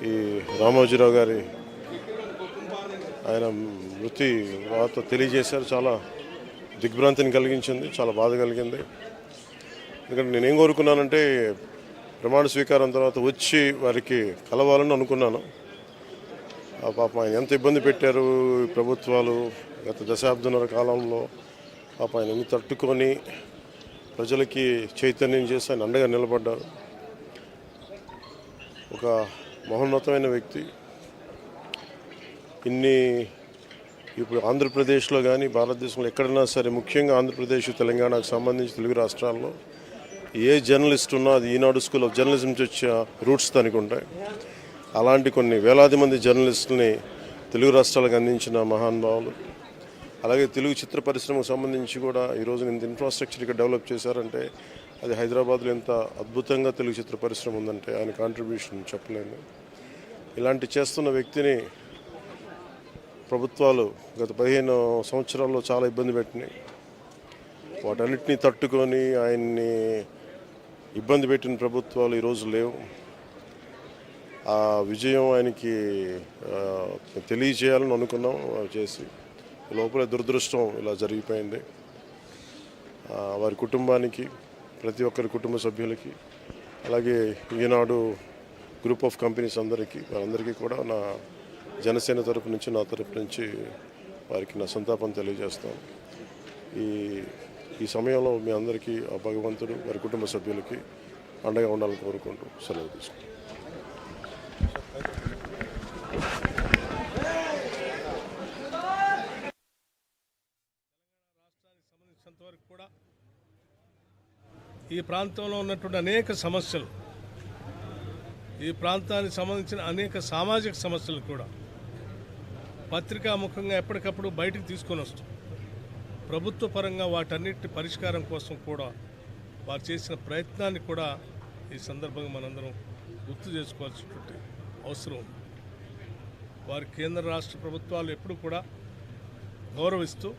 ఈ రామోజీరావు గారి ఆయన మృతి వార్త తెలియజేశారు. చాలా దిగ్భ్రాంతిని కలిగించింది, చాలా బాధ కలిగింది. ఎందుకంటే నేనేం కోరుకున్నానంటే ప్రమాణ స్వీకారం తర్వాత వచ్చి వారికి కలవాలని అనుకున్నాను. ఆ పాప ఆయన ఎంత ఇబ్బంది పెట్టారు ప్రభుత్వాలు గత దశాబ్దన్నర కాలంలో. పాప ఆయన ఎన్ని తట్టుకొని ప్రజలకి చైతన్యం చేసి ఆయన అండగా నిలబడ్డారు. ఒక మహోన్నతమైన వ్యక్తి. ఇప్పుడు ఆంధ్రప్రదేశ్లో కానీ భారతదేశంలో ఎక్కడైనా సరే, ముఖ్యంగా ఆంధ్రప్రదేశ్ తెలంగాణకు సంబంధించి తెలుగు రాష్ట్రాల్లో ఏ జర్నలిస్ట్ ఉన్నా అది ఈనాడు స్కూల్ ఆఫ్ జర్నలిజం నుంచి వచ్చే రూట్స్ దానికి ఉంటాయి. అలాంటి కొన్ని వేలాది మంది జర్నలిస్టులని తెలుగు రాష్ట్రాలకు అందించిన మహానుభావులు. అలాగే తెలుగు చిత్ర పరిశ్రమకు సంబంధించి కూడా ఈరోజు ఇంత ఇన్ఫ్రాస్ట్రక్చర్ ఇక్కడ డెవలప్ చేశారంటే అది హైదరాబాద్లో ఎంత అద్భుతంగా తెలుగు చిత్ర పరిశ్రమ ఉందంటే ఆయన కాంట్రిబ్యూషన్ చెప్పలేను. ఇలాంటి చేస్తున్న వ్యక్తిని ప్రభుత్వాలు గత 15 సంవత్సరాల్లో చాలా ఇబ్బంది పెట్టినాయి. వాటన్నిటినీ తట్టుకొని ఆయన్ని ఇబ్బంది పెట్టిన ప్రభుత్వాలు ఈరోజు లేవు. ఆ విజయం ఆయనకి తెలియజేయాలని అనుకున్నాం, చేసి లోపల దురదృష్టం ఇలా జరిగిపోయింది. వారి కుటుంబానికి, ప్రతి ఒక్కరి కుటుంబ సభ్యులకి, అలాగే ఈనాడు గ్రూప్ ఆఫ్ కంపెనీస్ వారందరికీ కూడా నా జనసేన తరపు నుంచి, నా తరపు నుంచి వారికి నా సంతాపం తెలియజేస్తాను. ఈ సమయంలో మీ అందరికీ ఆ భగవంతుడు వారి కుటుంబ సభ్యులకి అండగా ఉండాలని కోరుకుంటూ సెలవు తీసుకుంటాను. వరకు కూడా ఈ ప్రాంతంలో ఉన్నటువంటి అనేక సమస్యలు, ఈ ప్రాంతానికి సంబంధించిన అనేక సామాజిక సమస్యలు కూడా పత్రికాముఖంగా ఎప్పటికప్పుడు బయటికి తీసుకొని వస్తాం. ప్రభుత్వ పరంగా వాటన్నిటి పరిష్కారం కోసం కూడా వారు చేసిన ప్రయత్నాన్ని కూడా ఈ సందర్భంగా మనందరం గుర్తు చేసుకోవాల్సినటువంటి అవసరం ఉంది. వారి కేంద్ర రాష్ట్ర ప్రభుత్వాలు ఎప్పుడు కూడా గౌరవిస్తూ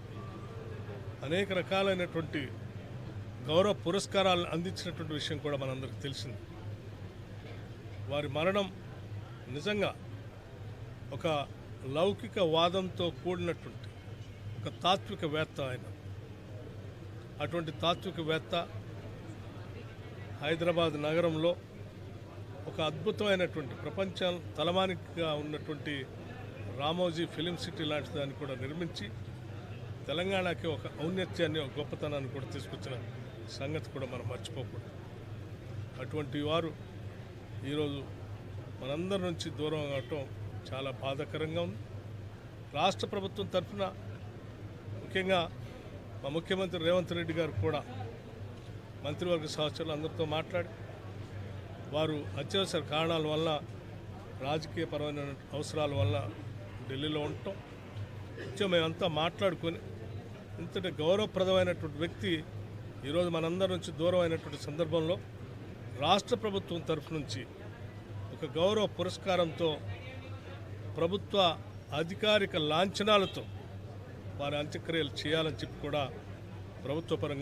అనేక రకాలైనటువంటి గౌరవ పురస్కారాలను అందించినటువంటి విషయం కూడా మనందరికీ తెలిసింది. వారి మరణం నిజంగా ఒక లౌకిక వాదంతో కూడినటువంటి ఒక తాత్వికవేత్త ఆయన. అటువంటి తాత్వికవేత్త హైదరాబాద్ నగరంలో ఒక అద్భుతమైనటువంటి ప్రపంచం తలమానికగా ఉన్నటువంటి రామోజీ ఫిలిం సిటీ లాంటి దాన్ని కూడా నిర్మించి తెలంగాణకి ఒక ఔన్నత్యాన్ని, ఒక గొప్పతనాన్ని కూడా తీసుకొచ్చిన సంగతి కూడా మనం మర్చిపోకూడదు. అటువంటి వారు ఈరోజు మనందరి నుంచి దూరం అవటం చాలా బాధాకరంగా ఉంది. రాష్ట్ర ప్రభుత్వం తరఫున ముఖ్యంగా మా ముఖ్యమంత్రి రేవంత్ రెడ్డి గారు కూడా మంత్రివర్గ సహచరులు అందరితో మాట్లాడి వారు అత్యవసర కారణాల వల్ల, రాజకీయపరమైన అవసరాల వల్ల ఢిల్లీలో ఉండటం, మేమంతా మాట్లాడుకొని ఇంతటి గౌరవప్రదమైనటువంటి వ్యక్తి ఈరోజు మనందరి నుంచి దూరం అయినటువంటి సందర్భంలో రాష్ట్ర ప్రభుత్వం తరఫు నుంచి ఒక గౌరవ పురస్కారంతో, ప్రభుత్వ అధికారిక లాంఛనాలతో వారి అంత్యక్రియలు చేయాలని చెప్పి కూడా ప్రభుత్వ పరంగా